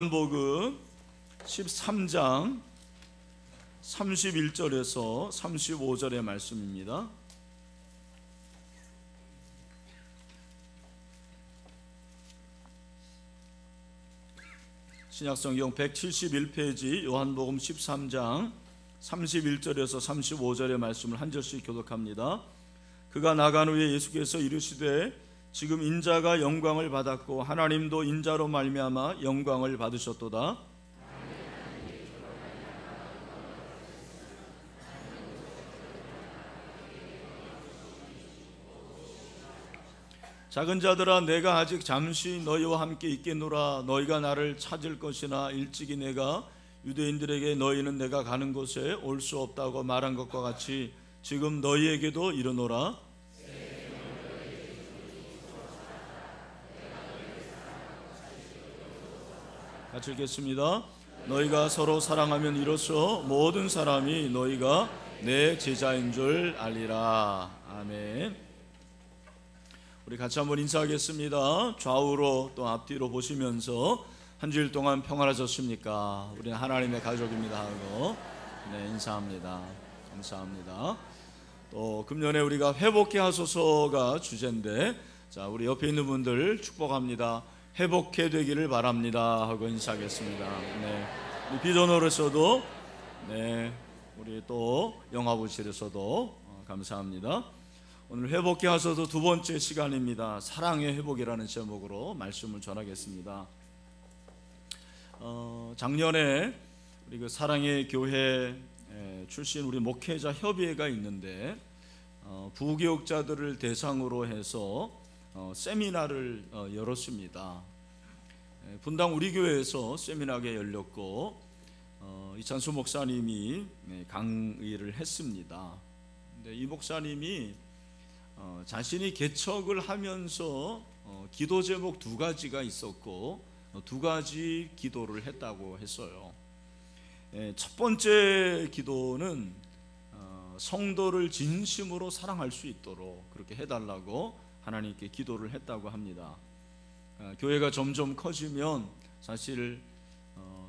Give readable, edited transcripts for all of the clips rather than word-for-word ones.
요한복음 13장 31절에서 35절의 말씀입니다. 신약성경 171페이지 요한복음 13장 31절에서 35절의 말씀을 한 절씩 교독합니다. 그가 나간 후에 예수께서 이르시되 지금 인자가 영광을 받았고 하나님도 인자로 말미암아 영광을 받으셨도다. 작은 자들아, 내가 아직 잠시 너희와 함께 있겠노라. 너희가 나를 찾을 것이나 일찍이 내가 유대인들에게 너희는 내가 가는 곳에 올 수 없다고 말한 것과 같이 지금 너희에게도 이르노라. 같이 읽겠습니다. 너희가 서로 사랑하면 이로써 모든 사람이 너희가 내 제자인 줄 알리라. 아멘. 우리 같이 한번 인사하겠습니다. 좌우로 또 앞뒤로 보시면서 한 주일 동안 평안하셨습니까? 우리는 하나님의 가족입니다 하고 인사합니다. 감사합니다. 또 금년에 우리가 회복해 하소서가 주제인데, 자, 우리 옆에 있는 분들 축복합니다. 회복해 되기를 바랍니다 하고 인사하겠습니다. 우리 비전홀에서도 우리 또 영화부실에서도 감사합니다. 오늘 회복해 하소서 두 번째 시간입니다. 사랑의 회복이라는 제목으로 말씀을 전하겠습니다. 작년에 우리 그 사랑의 교회 출신 우리 목회자 협의회가 있는데 부교육자들을 대상으로 해서 세미나를 열었습니다. 분당 우리 교회에서 세미나가 열렸고 이찬수 목사님이 강의를 했습니다. 근데 이 목사님이 자신이 개척을 하면서 기도 제목 두 가지가 있었고 두 가지 기도를 했다고 했어요. 첫 번째 기도는 성도를 진심으로 사랑할 수 있도록 그렇게 해달라고 하나님께 기도를 했다고 합니다. 교회가 점점 커지면 사실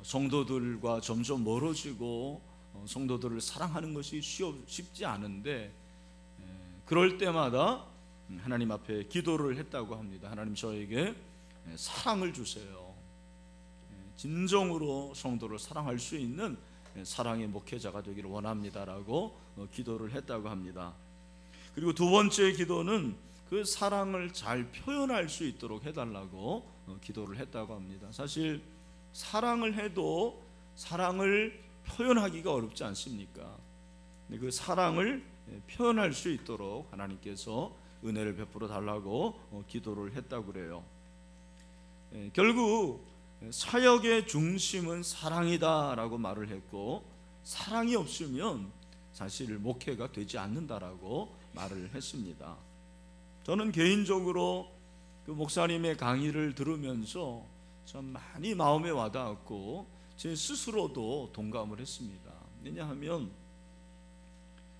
성도들과 점점 멀어지고 성도들을 사랑하는 것이 쉽지 않은데, 그럴 때마다 하나님 앞에 기도를 했다고 합니다. 하나님, 저에게 사랑을 주세요. 진정으로 성도를 사랑할 수 있는 사랑의 목회자가 되기를 원합니다라고 기도를 했다고 합니다. 그리고 두 번째 기도는 그 사랑을 잘 표현할 수 있도록 해달라고 기도를 했다고 합니다. 사실 사랑을 해도 사랑을 표현하기가 어렵지 않습니까? 근데 그 사랑을 표현할 수 있도록 하나님께서 은혜를 베풀어 달라고 기도를 했다고 그래요. 결국 사역의 중심은 사랑이다라고 말을 했고, 사랑이 없으면 사실 목회가 되지 않는다라고 말을 했습니다. 저는 개인적으로 그 목사님의 강의를 들으면서 참 많이 마음에 와닿았고 제 스스로도 동감을 했습니다. 왜냐하면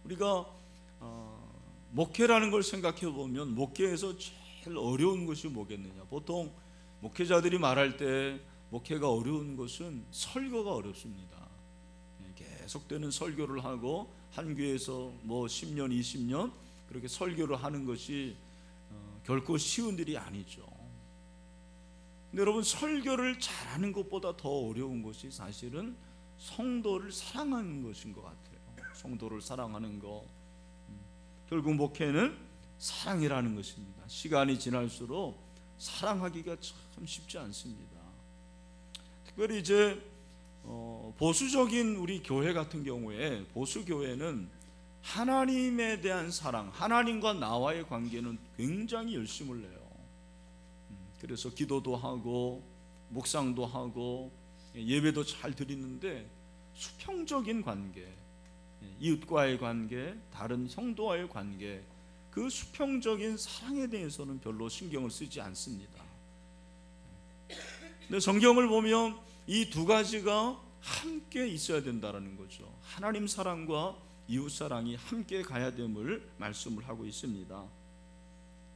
우리가 목회라는 걸 생각해 보면 목회에서 제일 어려운 것이 뭐겠느냐. 보통 목회자들이 말할 때 목회가 어려운 것은 설교가 어렵습니다. 계속되는 설교를 하고 한 교회에서 뭐 10년 20년 그렇게 설교를 하는 것이 결코 쉬운 일이 아니죠. 근데 여러분, 설교를 잘하는 것보다 더 어려운 것이 사실은 성도를 사랑하는 것인 것 같아요. 성도를 사랑하는 것. 결국 목회는 사랑이라는 것입니다. 시간이 지날수록 사랑하기가 참 쉽지 않습니다. 특별히 이제 보수적인 우리 교회 같은 경우에, 보수 교회는 하나님에 대한 사랑, 하나님과 나와의 관계는 굉장히 열심을 내요. 그래서 기도도 하고 묵상도 하고 예배도 잘 드리는데 수평적인 관계, 이웃과의 관계, 다른 성도와의 관계, 그 수평적인 사랑에 대해서는 별로 신경을 쓰지 않습니다. 근데 성경을 보면 이 두 가지가 함께 있어야 된다는 거죠. 하나님 사랑과 이웃 사랑이 함께 가야 됨을 말씀을 하고 있습니다.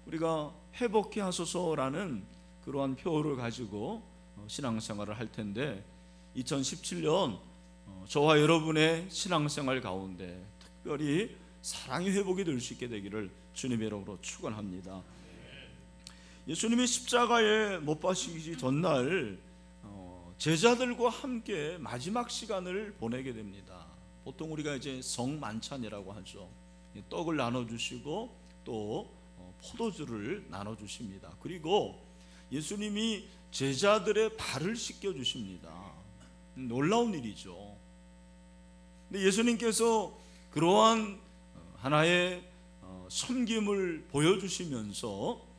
우리가 회복해 하소서라는 그러한 표어를 가지고 신앙생활을 할 텐데 2017년 저와 여러분의 신앙생활 가운데 특별히 사랑이 회복이 될 수 있게 되기를 주님의 이름으로 축원합니다. 예수님이 십자가에 못 박히기 전날 제자들과 함께 마지막 시간을 보내게 됩니다. 보통 우리가 이제 성만찬이라고 하죠. 떡을 나눠주시고 또 포도주를 나눠주십니다. 그리고 예수님이 제자들의 발을 씻겨주십니다. 놀라운 일이죠. 근데 예수님께서 그러한 하나의 섬김을 보여주시면서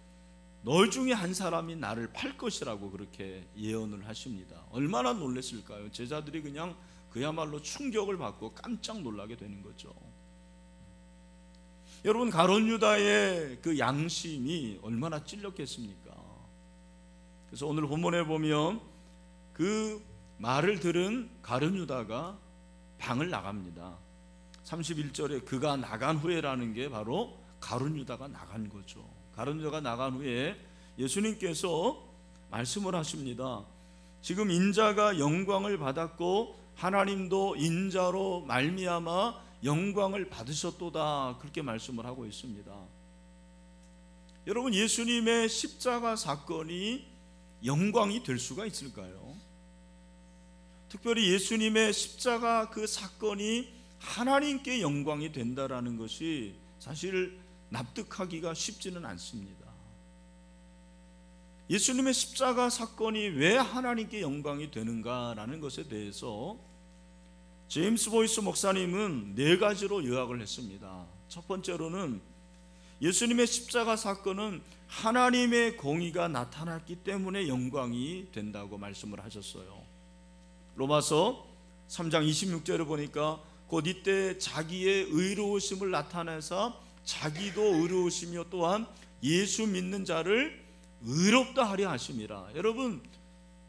너희 중에 한 사람이 나를 팔 것이라고 그렇게 예언을 하십니다. 얼마나 놀랐을까요? 제자들이 그냥 그야말로 충격을 받고 깜짝 놀라게 되는 거죠. 여러분, 가룟 유다의 그 양심이 얼마나 찔렸겠습니까? 그래서 오늘 본문에 보면 그 말을 들은 가룟 유다가 방을 나갑니다. 31절에 그가 나간 후에라는 게 바로 가룟 유다가 나간 거죠. 가룟 유다가 나간 후에 예수님께서 말씀을 하십니다. 지금 인자가 영광을 받았고 하나님도 인자로 말미암아 영광을 받으셨도다, 그렇게 말씀을 하고 있습니다. 여러분, 예수님의 십자가 사건이 영광이 될 수가 있을까요? 특별히 예수님의 십자가 그 사건이 하나님께 영광이 된다라는 것이 사실 납득하기가 쉽지는 않습니다. 예수님의 십자가 사건이 왜 하나님께 영광이 되는가라는 것에 대해서 제임스 보이스 목사님은 4가지로 요약을 했습니다. 첫 번째로는 예수님의 십자가 사건은 하나님의 공의가 나타났기 때문에 영광이 된다고 말씀을 하셨어요. 로마서 3장 26절을 보니까 곧 이때 자기의 의로우심을 나타내서 자기도 의로우시며 또한 예수 믿는 자를 의롭다 하려 하심이라. 여러분,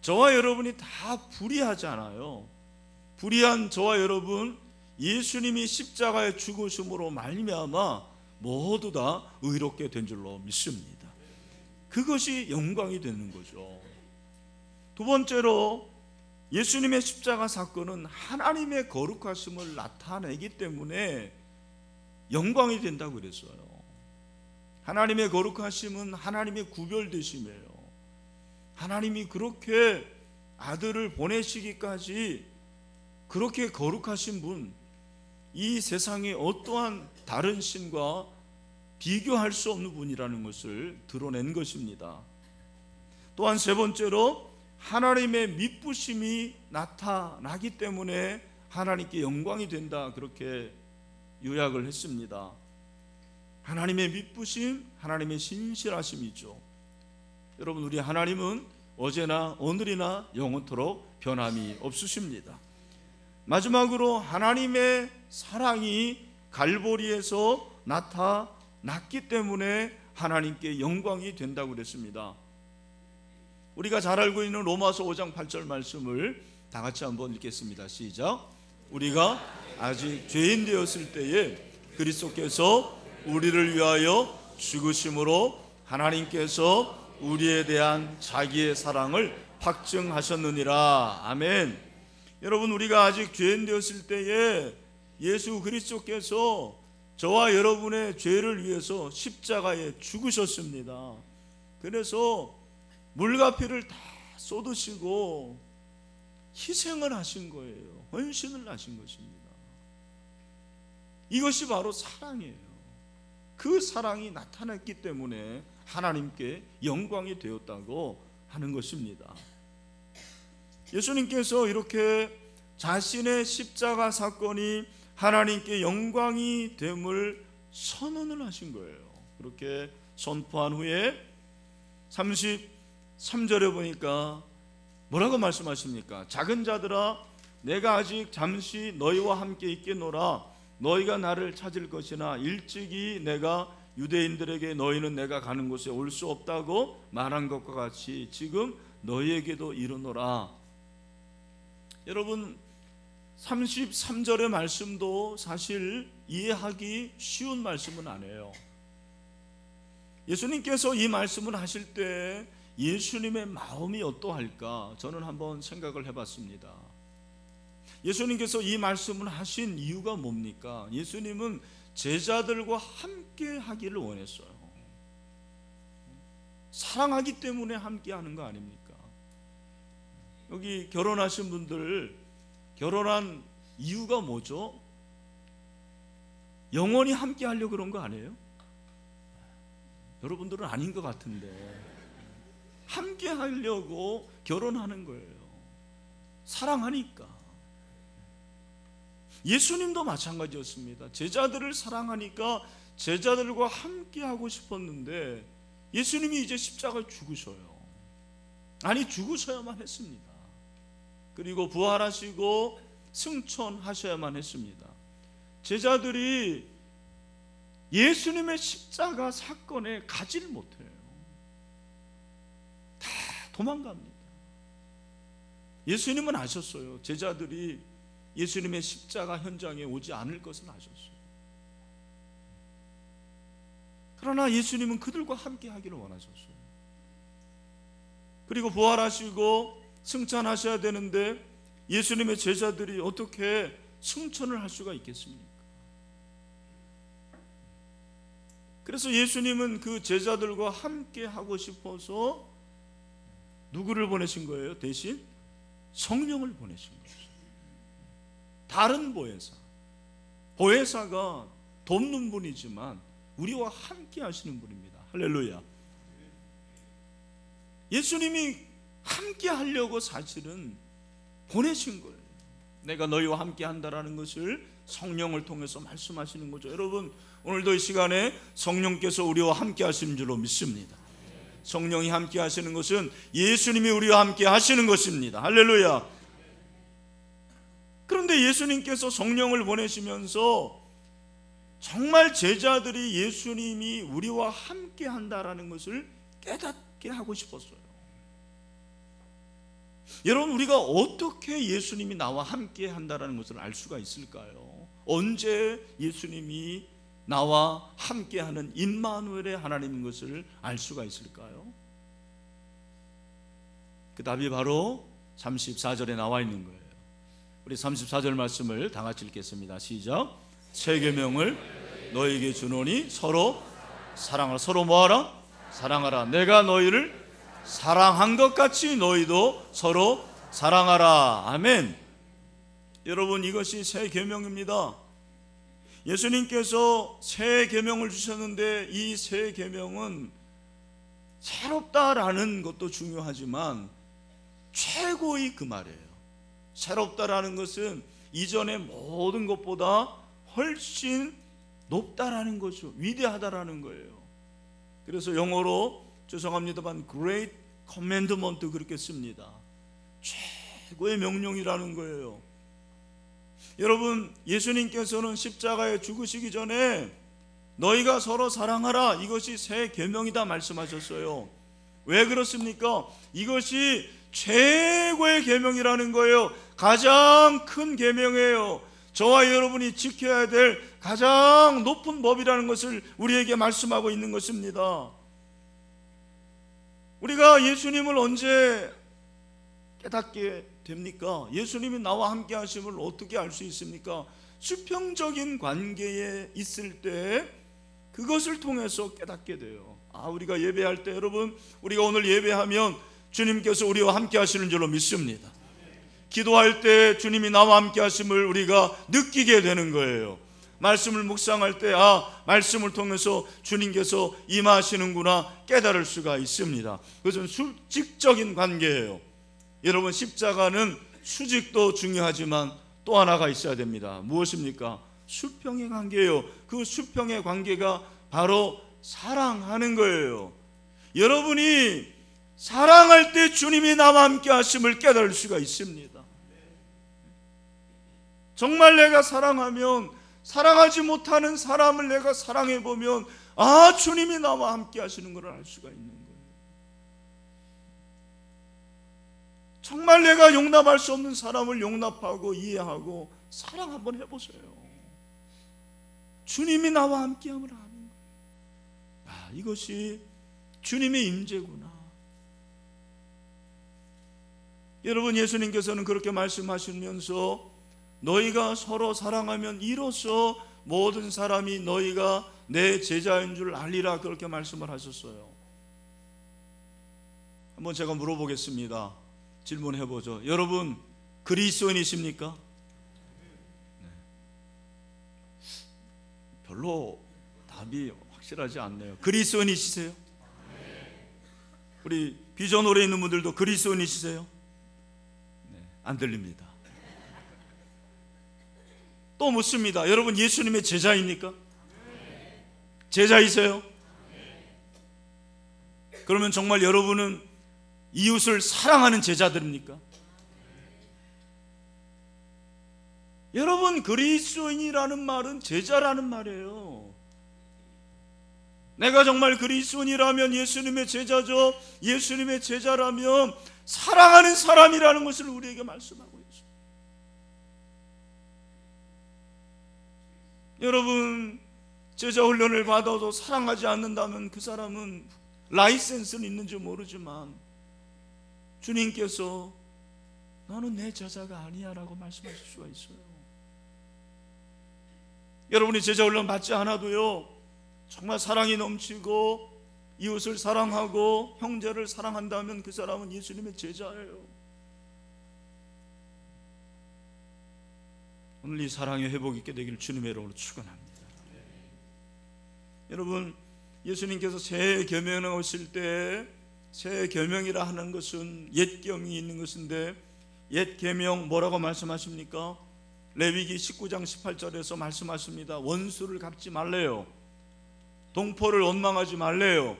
저와 여러분이 다 불의하잖아요. 불의한 저와 여러분, 예수님이 십자가에 죽으심으로 말미암아 모두 다 의롭게 된 줄로 믿습니다. 그것이 영광이 되는 거죠. 두 번째로 예수님의 십자가 사건은 하나님의 거룩하심을 나타내기 때문에 영광이 된다고 그랬어요. 하나님의 거룩하심은 하나님의 구별되심이에요. 하나님이 그렇게 아들을 보내시기까지 그렇게 거룩하신 분, 이 세상에 어떠한 다른 신과 비교할 수 없는 분이라는 것을 드러낸 것입니다. 또한 세 번째로 하나님의 미쁘심이 나타나기 때문에 하나님께 영광이 된다, 그렇게 요약을 했습니다. 하나님의 미쁘심, 하나님의 신실하심이죠. 여러분, 우리 하나님은 어제나 오늘이나 영원토록 변함이 없으십니다. 마지막으로 하나님의 사랑이 갈보리에서 나타났기 때문에 하나님께 영광이 된다고 그랬습니다. 우리가 잘 알고 있는 로마서 5장 8절 말씀을 다 같이 한번 읽겠습니다. 시작. 우리가 아직 죄인 되었을 때에 그리스도께서 우리를 위하여 죽으심으로 하나님께서 우리에 대한 자기의 사랑을 확증하셨느니라. 아멘. 여러분, 우리가 아직 죄인 되었을 때에 예수 그리스도께서 저와 여러분의 죄를 위해서 십자가에 죽으셨습니다. 그래서 물과 피를 다 쏟으시고 희생을 하신 거예요. 헌신을 하신 것입니다. 이것이 바로 사랑이에요. 그 사랑이 나타났기 때문에 하나님께 영광이 되었다고 하는 것입니다. 예수님께서 이렇게 자신의 십자가 사건이 하나님께 영광이 됨을 선언을 하신 거예요. 그렇게 선포한 후에 33절에 보니까 뭐라고 말씀하십니까? 작은 자들아, 내가 아직 잠시 너희와 함께 있겠노라. 너희가 나를 찾을 것이나 일찍이 내가 유대인들에게 너희는 내가 가는 곳에 올 수 없다고 말한 것과 같이 지금 너희에게도 이르노라. 여러분, 33절의 말씀도 사실 이해하기 쉬운 말씀은 아니에요. 예수님께서 이 말씀을 하실 때 예수님의 마음이 어떠할까 저는 한번 생각을 해봤습니다. 예수님께서 이 말씀을 하신 이유가 뭡니까? 예수님은 제자들과 함께 하기를 원했어요. 사랑하기 때문에 함께 하는 거 아닙니까? 여기 결혼하신 분들, 결혼한 이유가 뭐죠? 영원히 함께 하려고 그런 거 아니에요? 여러분들은 아닌 것 같은데 함께 하려고 결혼하는 거예요. 사랑하니까. 예수님도 마찬가지였습니다. 제자들을 사랑하니까 제자들과 함께 하고 싶었는데 예수님이 이제 십자가에 죽으셔요. 아니, 죽으셔야만 했습니다. 그리고 부활하시고 승천하셔야만 했습니다. 제자들이 예수님의 십자가 사건에 가지를 못해요. 다 도망갑니다. 예수님은 아셨어요. 제자들이 예수님의 십자가 현장에 오지 않을 것을 아셨어요. 그러나 예수님은 그들과 함께 하기를 원하셨어요. 그리고 부활하시고 승천하셔야 되는데 예수님의 제자들이 어떻게 승천을 할 수가 있겠습니까? 그래서 예수님은 그 제자들과 함께 하고 싶어서 누구를 보내신 거예요? 대신 성령을 보내신 거예요. 다른 보혜사, 보혜사가 돕는 분이지만 우리와 함께 하시는 분입니다. 할렐루야. 예수님이 함께 하려고 사실은 보내신 거예요. 내가 너희와 함께 한다라는 것을 성령을 통해서 말씀하시는 거죠. 여러분, 오늘도 이 시간에 성령께서 우리와 함께 하시는 줄로 믿습니다. 성령이 함께 하시는 것은 예수님이 우리와 함께 하시는 것입니다. 할렐루야. 그런데 예수님께서 성령을 보내시면서 정말 제자들이 예수님이 우리와 함께 한다라는 것을 깨닫게 하고 싶었어요. 여러분, 우리가 어떻게 예수님이 나와 함께 한다라는 것을 알 수가 있을까요? 언제 예수님이 나와 함께하는 임마누엘의 하나님인 것을 알 수가 있을까요? 그 답이 바로 34절에 나와 있는 거예요. 우리 34절 말씀을 다 같이 읽겠습니다. 시작. 새 계명을 너희에게 주노니 서로 사랑하라. 서로 뭐하라? 사랑하라. 내가 너희를 사랑한 것 같이 너희도 서로 사랑하라. 아멘. 여러분, 이것이 새 계명입니다. 예수님께서 새 계명을 주셨는데 이 새 계명은 새롭다라는 것도 중요하지만 최고의 그 말이에요. 새롭다라는 것은 이전의 모든 것보다 훨씬 높다라는 거죠. 위대하다라는 거예요. 그래서 영어로 죄송합니다만 Great Commandment 그렇게 씁니다. 최고의 명령이라는 거예요. 여러분, 예수님께서는 십자가에 죽으시기 전에 너희가 서로 사랑하라, 이것이 새 계명이다 말씀하셨어요. 왜 그렇습니까? 이것이 최고의 계명이라는 거예요. 가장 큰 계명이에요. 저와 여러분이 지켜야 될 가장 높은 법이라는 것을 우리에게 말씀하고 있는 것입니다. 우리가 예수님을 언제 깨닫게 됩니까? 예수님이 나와 함께 하심을 어떻게 알 수 있습니까? 수평적인 관계에 있을 때 그것을 통해서 깨닫게 돼요. 우리가 예배할 때, 여러분, 우리가 오늘 예배하면 주님께서 우리와 함께 하시는 줄로 믿습니다. 기도할 때 주님이 나와 함께 하심을 우리가 느끼게 되는 거예요. 말씀을 묵상할 때 말씀을 통해서 주님께서 임하시는구나 깨달을 수가 있습니다. 그것은 수직적인 관계예요. 여러분, 십자가는 수직도 중요하지만 또 하나가 있어야 됩니다. 무엇입니까? 수평의 관계예요. 그 수평의 관계가 바로 사랑하는 거예요. 여러분이 사랑할 때 주님이 나와 함께 하심을 깨달을 수가 있습니다. 정말 내가 사랑하면, 사랑하지 못하는 사람을 내가 사랑해 보면 주님이 나와 함께 하시는 것을 알 수가 있는 거예요. 정말 내가 용납할 수 없는 사람을 용납하고 이해하고 사랑 한번 해보세요. 주님이 나와 함께함을 아는 거예요. 이것이 주님의 임재구나. 여러분, 예수님께서는 그렇게 말씀하시면서 너희가 서로 사랑하면 이로써 모든 사람이 너희가 내 제자인 줄 알리라, 그렇게 말씀을 하셨어요. 한번 제가 물어보겠습니다. 질문해보죠. 여러분, 그리스도인이십니까? 네. 별로 답이 확실하지 않네요. 그리스도인이시세요? 우리 비전 오래 있는 분들도 그리스도인이시세요? 네, 안 들립니다. 또 묻습니다. 여러분, 예수님의 제자입니까? 제자이세요? 그러면 정말 여러분은 이웃을 사랑하는 제자들입니까? 여러분, 그리스도인이라는 말은 제자라는 말이에요. 내가 정말 그리스도인이라면 예수님의 제자죠. 예수님의 제자라면 사랑하는 사람이라는 것을 우리에게 말씀하고 있어요. 여러분, 제자 훈련을 받아도 사랑하지 않는다면 그 사람은 라이센스는 있는지 모르지만 주님께서 너는 내 제자가 아니야 라고 말씀하실 수가 있어요. 여러분이 제자 훈련 받지 않아도요, 정말 사랑이 넘치고 이웃을 사랑하고 형제를 사랑한다면 그 사람은 예수님의 제자예요. 오늘 이 사랑의 회복 있게 되기를 주님의 이름으로 축원합니다. 여러분, 예수님께서 새 계명을 오실 때, 새 계명이라 하는 것은 옛 계명이 있는 것인데, 옛 계명 뭐라고 말씀하십니까? 레위기 19장 18절에서 말씀하십니다. 원수를 갚지 말래요. 동포를 원망하지 말래요.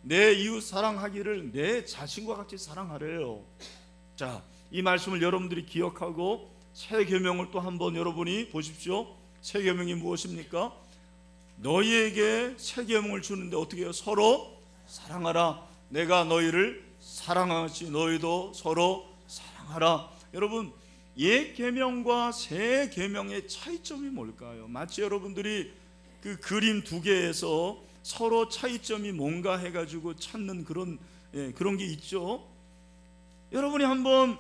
내 이웃 사랑하기를 내 자신과 같이 사랑하래요. 자, 이 말씀을 여러분들이 기억하고 새 계명을 또 한번 여러분이 보십시오. 새 계명이 무엇입니까? 너희에게 새 계명을 주는데 어떻게 해요? 서로 사랑하라. 내가 너희를 사랑하지 너희도 서로 사랑하라. 여러분, 옛 계명과 새 계명의 차이점이 뭘까요? 마치 여러분들이 그 그림 두 개에서 서로 차이점이 뭔가 해가지고 찾는 그런 게 있죠. 여러분이 한번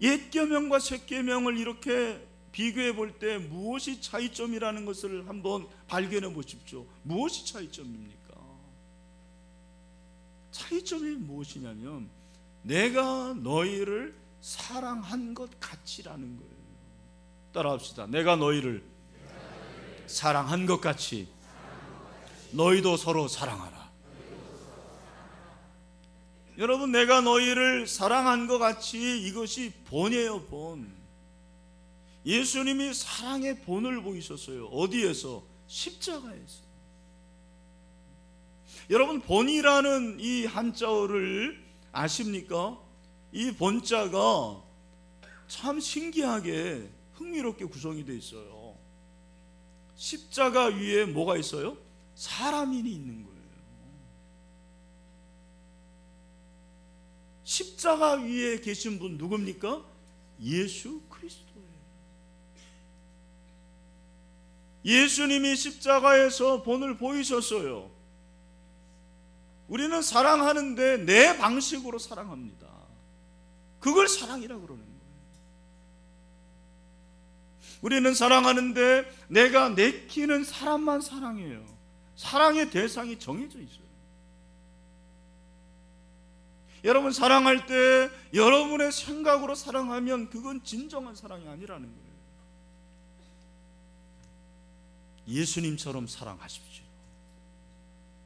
옛 계명과 새 계명을 이렇게 비교해 볼 때 무엇이 차이점이라는 것을 한번 발견해 보십시오. 무엇이 차이점입니까? 차이점이 무엇이냐면 내가 너희를 사랑한 것 같이라는 거예요. 따라합시다. 내가 너희를 사랑한 것 같이 너희도 서로 사랑하라. 여러분, 내가 너희를 사랑한 것 같이, 이것이 본이에요. 본. 예수님이 사랑의 본을 보이셨어요. 어디에서? 십자가에서. 여러분, 본이라는 이 한자어를 아십니까? 이 본자가 참 신기하게 흥미롭게 구성이 되어 있어요. 십자가 위에 뭐가 있어요? 사람인이 있는 거예요. 십자가 위에 계신 분 누굽니까? 예수 그리스도예요. 예수님이 십자가에서 본을 보이셨어요. 우리는 사랑하는데 내 방식으로 사랑합니다. 그걸 사랑이라고 그러는 거예요. 우리는 사랑하는데 내가 내키는 사람만 사랑해요. 사랑의 대상이 정해져 있어요. 여러분, 사랑할 때 여러분의 생각으로 사랑하면 그건 진정한 사랑이 아니라는 거예요. 예수님처럼 사랑하십시오.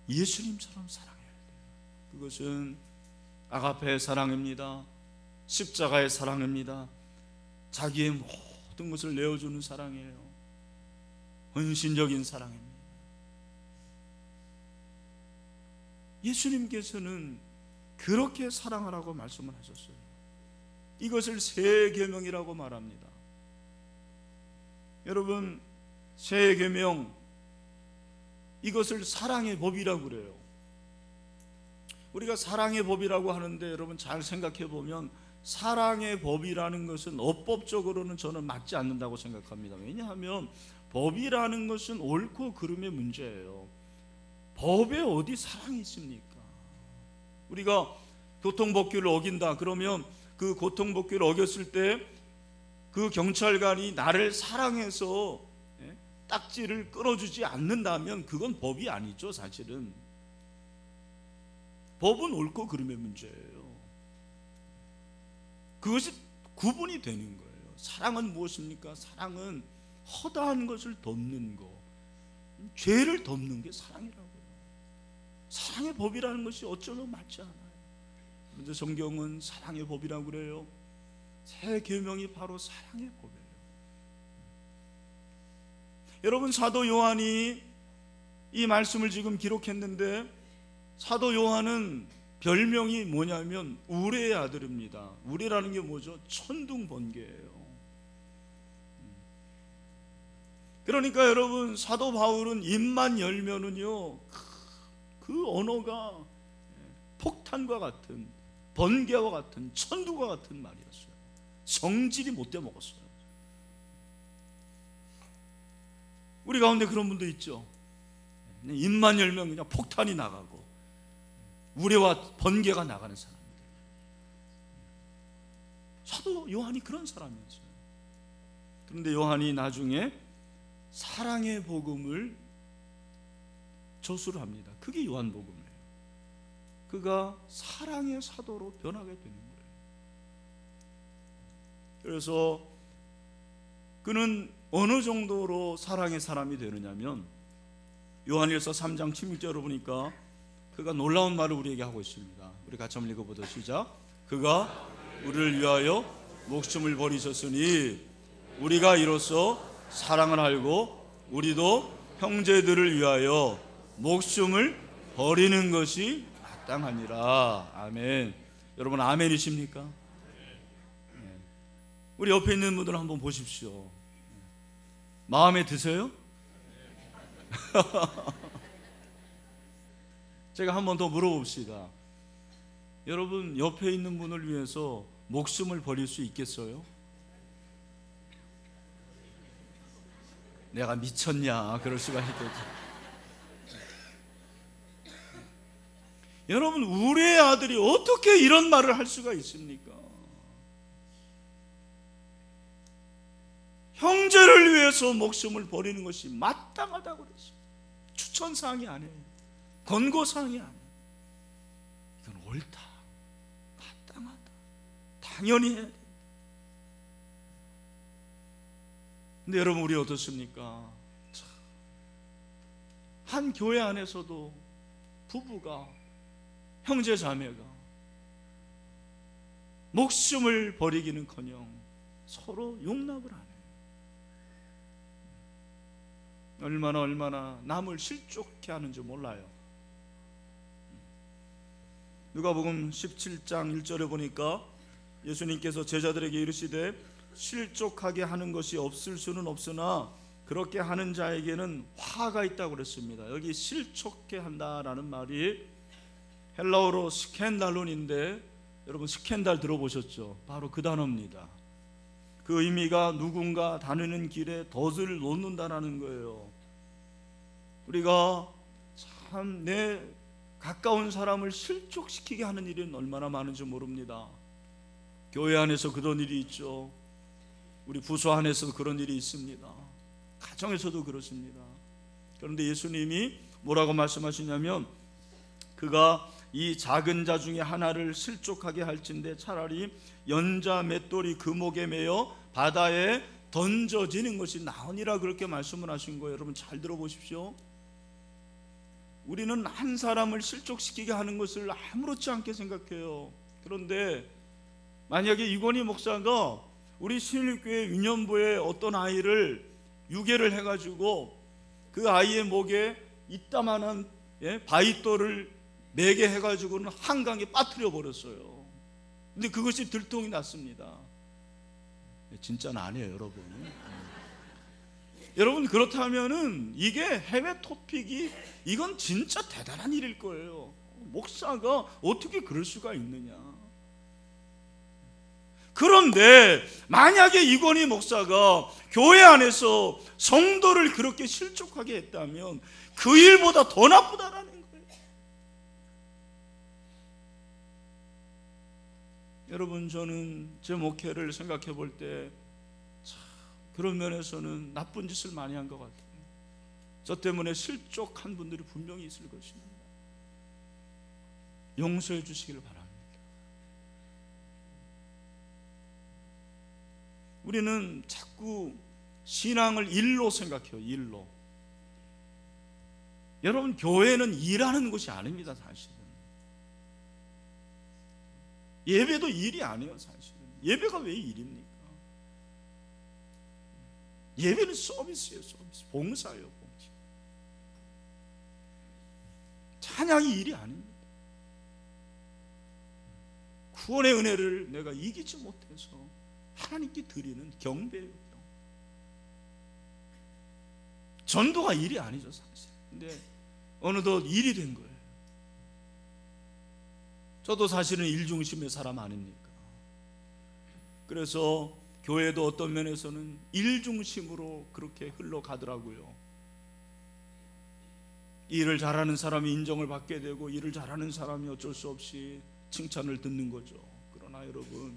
예수님처럼 사랑해야 돼요. 그것은 아가페의 사랑입니다. 십자가의 사랑입니다. 자기의 모든 것을 내어주는 사랑이에요. 헌신적인 사랑입니다. 예수님께서는 그렇게 사랑하라고 말씀을 하셨어요. 이것을 새 계명이라고 말합니다. 여러분, 새 계명, 이것을 사랑의 법이라고 그래요. 우리가 사랑의 법이라고 하는데 여러분 잘 생각해 보면 사랑의 법이라는 것은 어법적으로는 저는 맞지 않는다고 생각합니다. 왜냐하면 법이라는 것은 옳고 그름의 문제예요. 법에 어디 사랑이 있습니까? 우리가 교통법규를 어긴다 그러면 그 고통복귀를 어겼을 때 그 경찰관이 나를 사랑해서 딱지를 끊어주지 않는다면 그건 법이 아니죠. 사실은 법은 옳고 그름의 문제예요. 그것이 구분이 되는 거예요. 사랑은 무엇입니까? 사랑은 허다한 것을 덮는 거, 죄를 덮는 게 사랑이라고요. 사랑의 법이라는 것이 어쩌면 맞지 않아요. 그런데 성경은 사랑의 법이라고 그래요. 새 계명이 바로 사랑의 법이에요. 여러분, 사도 요한이 이 말씀을 지금 기록했는데, 사도 요한은 별명이 뭐냐면 우레의 아들입니다. 우레라는 게 뭐죠? 천둥번개예요. 그러니까 여러분, 사도 바울은 입만 열면은요, 그 언어가 폭탄과 같은, 번개와 같은, 천둥과 같은 말이었어요. 성질이 못돼 먹었어요. 우리 가운데 그런 분도 있죠. 입만 열면 그냥 폭탄이 나가고 우레와 번개가 나가는 사람들. 사도 요한이 그런 사람이었어요. 그런데 요한이 나중에 사랑의 복음을 저수를 합니다. 그게 요한복음이에요. 그가 사랑의 사도로 변하게 되는 거예요. 그래서 그는 어느 정도로 사랑의 사람이 되느냐면, 요한일서 3장 16절을 보니까 그가 놀라운 말을 우리에게 하고 있습니다. 우리 같이 한번 읽어보자. 시작. 그가 우리를 위하여 목숨을 버리셨으니 우리가 이로써 사랑을 알고 우리도 형제들을 위하여 목숨을 버리는 것이 마땅하니라. 아멘. 여러분, 아멘이십니까? 우리 옆에 있는 분들 한번 보십시오. 마음에 드세요? 제가 한 번 더 물어봅시다. 여러분, 옆에 있는 분을 위해서 목숨을 버릴 수 있겠어요? 내가 미쳤냐, 그럴 수가 있겠죠. 여러분, 우리의 아들이 어떻게 이런 말을 할 수가 있습니까? 형제를 위해서 목숨을 버리는 것이 마땅하다고 그랬어요. 추천사항이 아니에요. 권고사항이 아니에요. 이건 옳다, 마땅하다, 당연히 해야 돼. 근데 여러분, 우리 어떻습니까? 한 교회 안에서도 부부가, 형제 자매가 목숨을 버리기는커녕 서로 용납을 안 해요. 얼마나 남을 실족해 하는지 몰라요. 누가복음 17장 1절에 보니까 예수님께서 제자들에게 이르시되 실족하게 하는 것이 없을 수는 없으나 그렇게 하는 자에게는 화가 있다고 그랬습니다. 여기 실족해 한다라는 말이 헬라어로 스캔달론인데, 여러분 스캔달 들어보셨죠? 바로 그 단어입니다. 그 의미가 누군가 다니는 길에 덫을 놓는다라는 거예요. 우리가 참 내 가까운 사람을 실족시키게 하는 일은 얼마나 많은지 모릅니다. 교회 안에서 그런 일이 있죠. 우리 부서 안에서도 그런 일이 있습니다. 가정에서도 그렇습니다. 그런데 예수님이 뭐라고 말씀하시냐면, 그가 이 작은 자 중에 하나를 실족하게 할진대 차라리 연자 맷돌이 그 목에 매여 바다에 던져지는 것이 나으니라, 그렇게 말씀을 하신 거예요. 여러분 잘 들어보십시오. 우리는 한 사람을 실족시키게 하는 것을 아무렇지 않게 생각해요. 그런데 만약에 이건희 목사가 우리 신일교회 유년부에 어떤 아이를 유괴를 해가지고 그 아이의 목에 이따만한 바위돌을 매게 해가지고는 한강에 빠뜨려 버렸어요. 근데 그것이 들통이 났습니다. 진짜는 아니에요, 여러분. 여러분, 그렇다면은 이게 해외 토픽이, 이건 진짜 대단한 일일 거예요. 목사가 어떻게 그럴 수가 있느냐. 그런데 만약에 이건희 목사가 교회 안에서 성도를 그렇게 실족하게 했다면 그 일보다 더 나쁘다라는 거예요. 여러분, 저는 제 목회를 생각해 볼 때 그런 면에서는 나쁜 짓을 많이 한 것 같아요. 저 때문에 실족한 분들이 분명히 있을 것입니다. 용서해 주시기를 바랍니다. 우리는 자꾸 신앙을 일로 생각해요. 일로. 여러분, 교회는 일하는 곳이 아닙니다. 사실은 예배도 일이 아니에요. 사실은 예배가 왜 일입니까? 예배는 서비스예요. 서비스. 봉사예요. 봉사. 찬양이 일이 아닙니다. 구원의 은혜를 내가 이기지 못해서 하나님께 드리는 경배예요. 전도가 일이 아니죠. 사실. 근데 어느덧 일이 된 거예요. 저도 사실은 일 중심의 사람 아닙니까? 그래서 교회도 어떤 면에서는 일 중심으로 그렇게 흘러가더라고요. 일을 잘하는 사람이 인정을 받게 되고, 일을 잘하는 사람이 어쩔 수 없이 칭찬을 듣는 거죠. 그러나 여러분,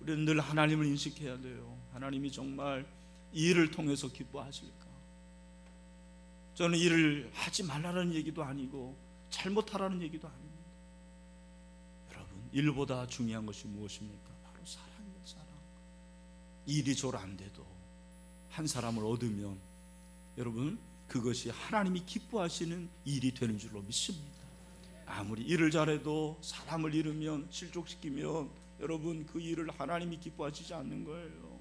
우리는 늘 하나님을 인식해야 돼요. 하나님이 정말 이 일을 통해서 기뻐하실까? 저는 일을 하지 말라는 얘기도 아니고 잘못하라는 얘기도 아닙니다. 여러분, 일보다 중요한 것이 무엇입니까? 바로 사랑이에요. 사랑. 일이 잘 안 돼도 한 사람을 얻으면 여러분, 그것이 하나님이 기뻐하시는 일이 되는 줄로 믿습니다. 아무리 일을 잘해도 사람을 잃으면, 실족시키면 여러분, 그 일을 하나님이 기뻐하시지 않는 거예요.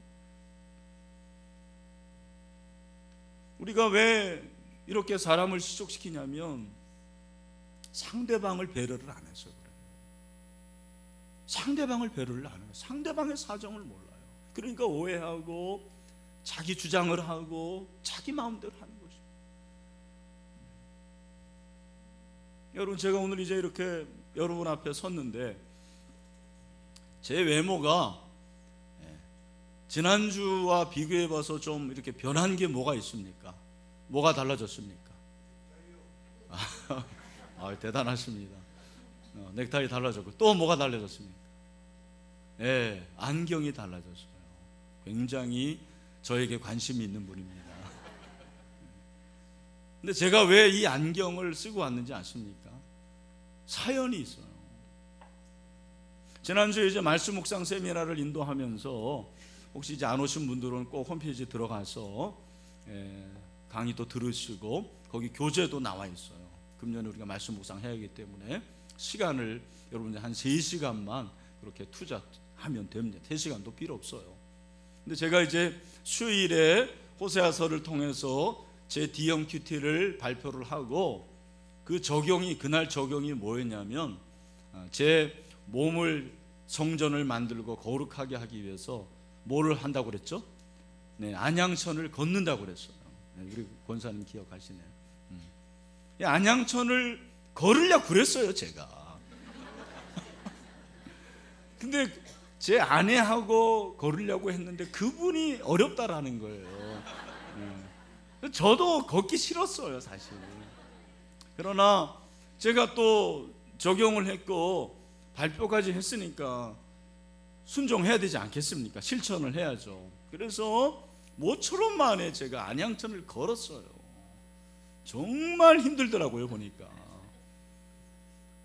우리가 왜 이렇게 사람을 실족시키냐면 상대방을 배려를 안 해서 그래요. 상대방을 배려를 안 해요. 상대방의 사정을 몰라요. 그러니까 오해하고 자기 주장을 하고 자기 마음대로 하는 거죠. 여러분, 제가 오늘 이제 이렇게 여러분 앞에 섰는데 제 외모가 지난주와 비교해 봐서 좀 이렇게 변한 게 뭐가 있습니까? 뭐가 달라졌습니까? 대단하십니다. 넥타이 달라졌고, 또 뭐가 달라졌습니까? 안경이 달라졌어요. 굉장히 저에게 관심이 있는 분입니다. 근데 제가 왜 이 안경을 쓰고 왔는지 아십니까? 사연이 있어요. 지난주에 이제 말씀 묵상 세미나를 인도하면서 혹시 이제 안 오신 분들은 꼭 홈페이지 들어가서 강의 또 들으시고, 거기 교재도 나와 있어요. 금년에 우리가 말씀 묵상 해야 하기 때문에 시간을 여러분 한 3시간만 그렇게 투자하면 됩니다. 3시간도 필요 없어요. 근데 제가 이제 수요일에 호세아서를 통해서 제 D형 큐티를 발표를 하고, 그 적용이, 그날 적용이 뭐였냐면 제 몸을, 성전을 만들고 거룩하게 하기 위해서 뭐를 한다고 그랬죠? 안양천을 걷는다고 그랬어요. 우리 권사님 기억하시네요. 안양천을 걸으려고 그랬어요, 제가. 근데 제 아내하고 걸으려고 했는데 그분이 어렵다라는 거예요. 저도 걷기 싫었어요, 사실. 그러나 제가 또 적용을 했고 발표까지 했으니까 순종해야 되지 않겠습니까? 실천을 해야죠. 그래서 모처럼 만에 제가 안양천을 걸었어요. 정말 힘들더라고요, 보니까.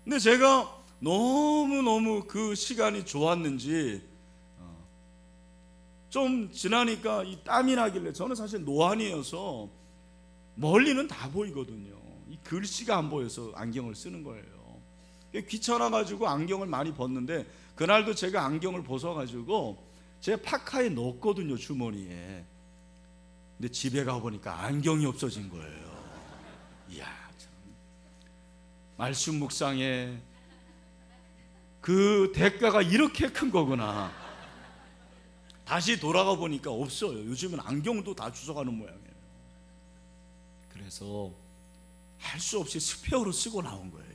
근데 제가 너무너무 그 시간이 좋았는지 좀 지나니까 이 땀이 나길래, 저는 사실 노안이어서 멀리는 다 보이거든요. 이 글씨가 안 보여서 안경을 쓰는 거예요. 귀찮아가지고 안경을 많이 벗는데, 그날도 제가 안경을 벗어가지고 제 파카에 넣었거든요, 주머니에. 근데 집에 가보니까 안경이 없어진 거예요. 이야, 참. 말씀 묵상에 그 대가가 이렇게 큰 거구나. 다시 돌아가 보니까 없어요. 요즘은 안경도 다 주워가는 모양이에요. 그래서 할 수 없이 스페어로 쓰고 나온 거예요.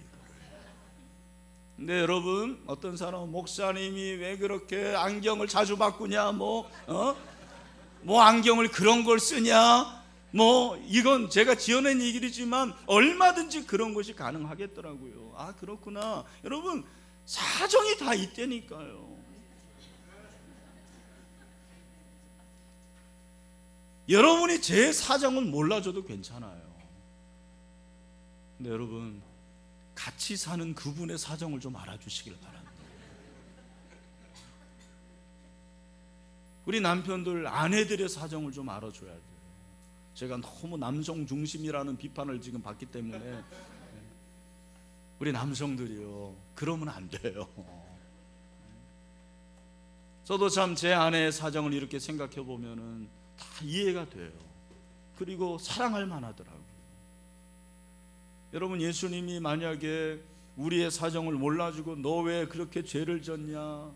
근데 여러분, 어떤 사람은 목사님이 왜 그렇게 안경을 자주 바꾸냐, 뭐 안경을 그런 걸 쓰냐, 이건 제가 지어낸 얘기지만 얼마든지 그런 것이 가능하겠더라고요. 아, 그렇구나. 여러분, 사정이 다 있다니까요. 여러분이 제 사정은 몰라줘도 괜찮아요. 근데 여러분, 같이 사는 그분의 사정을 좀 알아주시길 바랍니다. 우리 남편들, 아내들의 사정을 좀 알아줘야 돼요. 제가 너무 남성 중심이라는 비판을 지금 받기 때문에 우리 남성들이요, 그러면 안 돼요. 저도 참 제 아내의 사정을 이렇게 생각해 보면은 다 이해가 돼요. 그리고 사랑할 만하더라고요. 여러분, 예수님이 만약에 우리의 사정을 몰라주고 너 왜 그렇게 죄를 졌냐,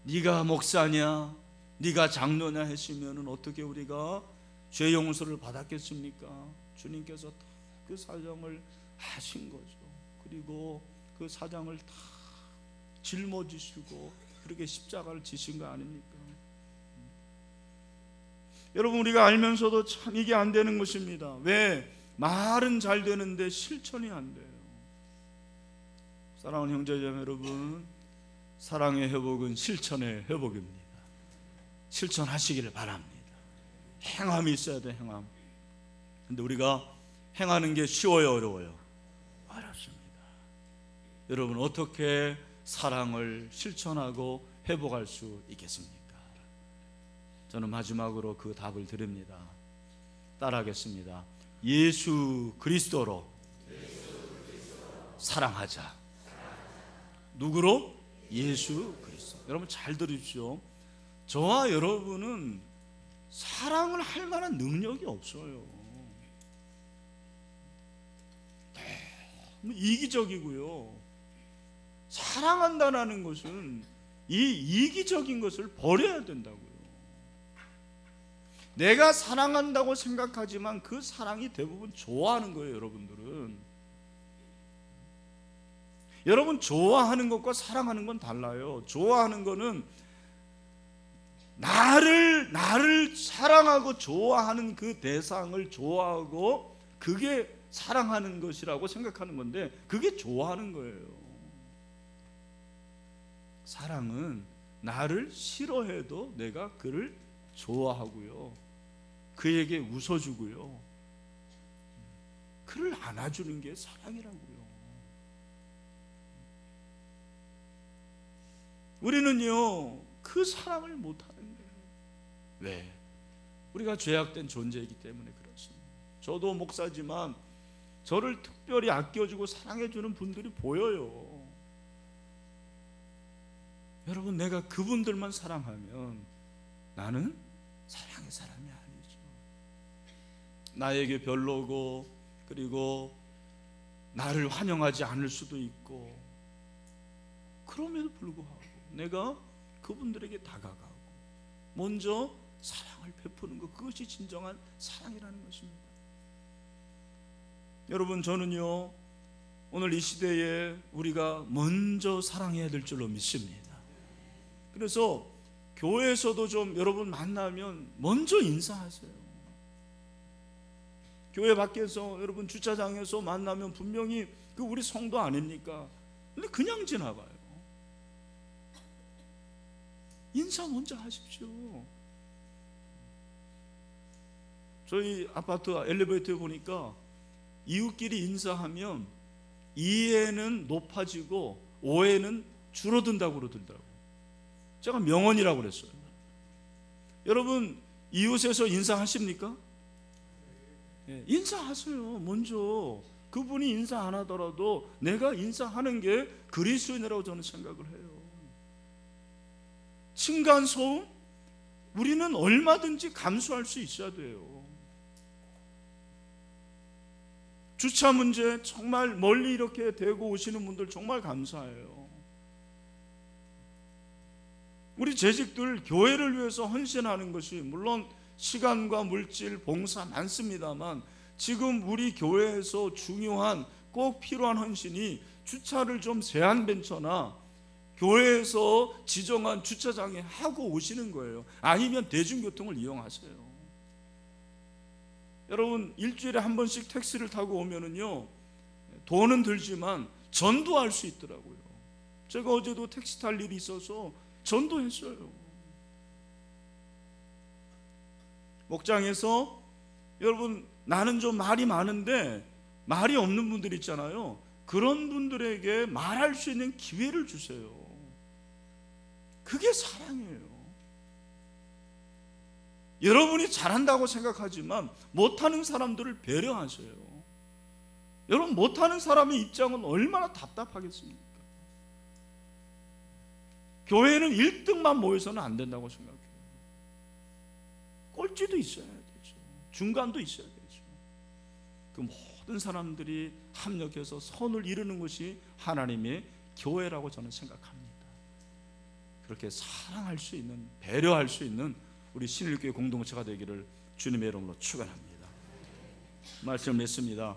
네가 목사냐, 네가 장로냐 했으면 어떻게 우리가 죄 용서를 받았겠습니까? 주님께서 다 그 사정을 하신 거죠. 그리고 그 사정을 다 짊어지시고 그렇게 십자가를 지신 거 아닙니까? 여러분, 우리가 알면서도 참 이게 안 되는 것입니다. 왜? 말은 잘 되는데 실천이 안 돼요. 사랑하는 형제자매 여러분, 사랑의 회복은 실천의 회복입니다. 실천하시기를 바랍니다. 행함이 있어야 돼, 행함. 근데 우리가 행하는 게 쉬워요, 어려워요? 어렵습니다. 여러분, 어떻게 사랑을 실천하고 회복할 수 있겠습니까? 저는 마지막으로 그 답을 드립니다. 따라하겠습니다. 예수 그리스도로 사랑하자. 누구로? 예수 그리스도. 여러분 잘 들으십시오. 저와 여러분은 사랑을 할 만한 능력이 없어요. 너무 이기적이고요. 사랑한다는 것은 이 이기적인 것을 버려야 된다고요. 내가 사랑한다고 생각하지만 그 사랑이 대부분 좋아하는 거예요. 여러분들은, 여러분 좋아하는 것과 사랑하는 건 달라요. 좋아하는 거는 나를 사랑하고 좋아하는 그 대상을 좋아하고 그게 사랑하는 것이라고 생각하는 건데, 그게 좋아하는 거예요. 사랑은 나를 싫어해도 내가 그를 좋아하고요, 그에게 웃어주고요, 그를 안아주는 게 사랑이라고요. 우리는요 그 사랑을 못하는 거예요. 왜? 우리가 죄악된 존재이기 때문에 그렇습니다. 저도 목사지만 저를 특별히 아껴주고 사랑해주는 분들이 보여요. 여러분, 내가 그분들만 사랑하면 나는 사랑의 사람이 아니죠. 나에게 별로고, 그리고 나를 환영하지 않을 수도 있고, 그럼에도 불구하고 내가 그분들에게 다가가고 먼저 사랑을 베푸는 것, 그것이 진정한 사랑이라는 것입니다. 여러분, 저는요 오늘 이 시대에 우리가 먼저 사랑해야 될 줄로 믿습니다. 그래서 교회에서도 좀 여러분 만나면 먼저 인사하세요. 교회 밖에서 여러분 주차장에서 만나면 분명히 그 우리 성도 아닙니까? 근데 그냥 지나가요. 인사 먼저 하십시오. 저희 아파트 엘리베이터에 보니까 이웃끼리 인사하면 이해는 높아지고 오해는 줄어든다고 그러더라고요. 제가 명언이라고 그랬어요. 여러분, 이웃에서 인사하십니까? 네, 인사하세요. 먼저. 그분이 인사 안 하더라도 내가 인사하는 게 그리스도인이라고 저는 생각을 해요. 층간소음? 우리는 얼마든지 감수할 수 있어야 돼요. 주차 문제 정말 멀리 이렇게 대고 오시는 분들 정말 감사해요. 우리 재직들 교회를 위해서 헌신하는 것이 물론 시간과 물질, 봉사 많습니다만, 지금 우리 교회에서 중요한 꼭 필요한 헌신이 주차를 좀 제한 벤처나 교회에서 지정한 주차장에 하고 오시는 거예요. 아니면 대중교통을 이용하세요. 여러분, 일주일에 한 번씩 택시를 타고 오면은요 돈은 들지만 전도할 수 있더라고요. 제가 어제도 택시 탈 일이 있어서 전도했어요. 목장에서 여러분, 나는 좀 말이 많은데 말이 없는 분들 있잖아요. 그런 분들에게 말할 수 있는 기회를 주세요. 그게 사랑이에요. 여러분이 잘한다고 생각하지만 못하는 사람들을 배려하세요. 여러분, 못하는 사람의 입장은 얼마나 답답하겠습니까? 교회는 1등만 모여서는 안 된다고 생각해요. 꼴찌도 있어야 되죠. 중간도 있어야 되죠. 그 모든 사람들이 합력해서 선을 이루는 것이 하나님의 교회라고 저는 생각합니다. 그렇게 사랑할 수 있는, 배려할 수 있는 우리 신일교회 공동체가 되기를 주님의 이름으로 축원합니다. 말씀을 냈습니다.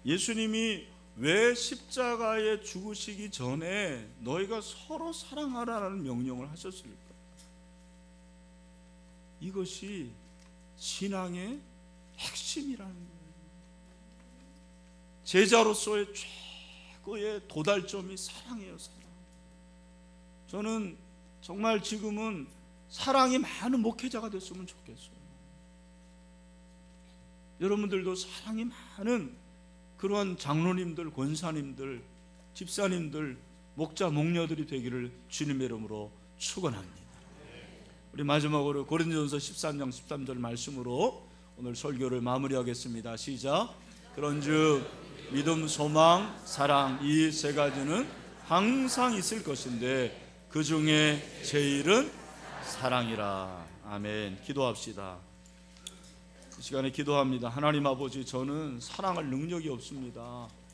예수님이 왜 십자가에 죽으시기 전에 너희가 서로 사랑하라는 명령을 하셨을까? 이것이 신앙의 핵심이라는 거예요. 제자로서의 최고의 도달점이 사랑이에요. 사랑. 저는 정말 지금은 사랑이 많은 목회자가 됐으면 좋겠어요. 여러분들도 사랑이 많은 그러한 장로님들, 권사님들, 집사님들, 목자, 목녀들이 되기를 주님의 이름으로 축원합니다. 우리 마지막으로 고린도전서 13장 13절 말씀으로 오늘 설교를 마무리하겠습니다. 시작. 그런즉 믿음, 소망, 사랑, 이 세 가지는 항상 있을 것인데 그 중에 제일은 사랑이라. 아멘. 기도합시다. 이 시간에 기도합니다. 하나님 아버지, 저는 사랑할 능력이 없습니다.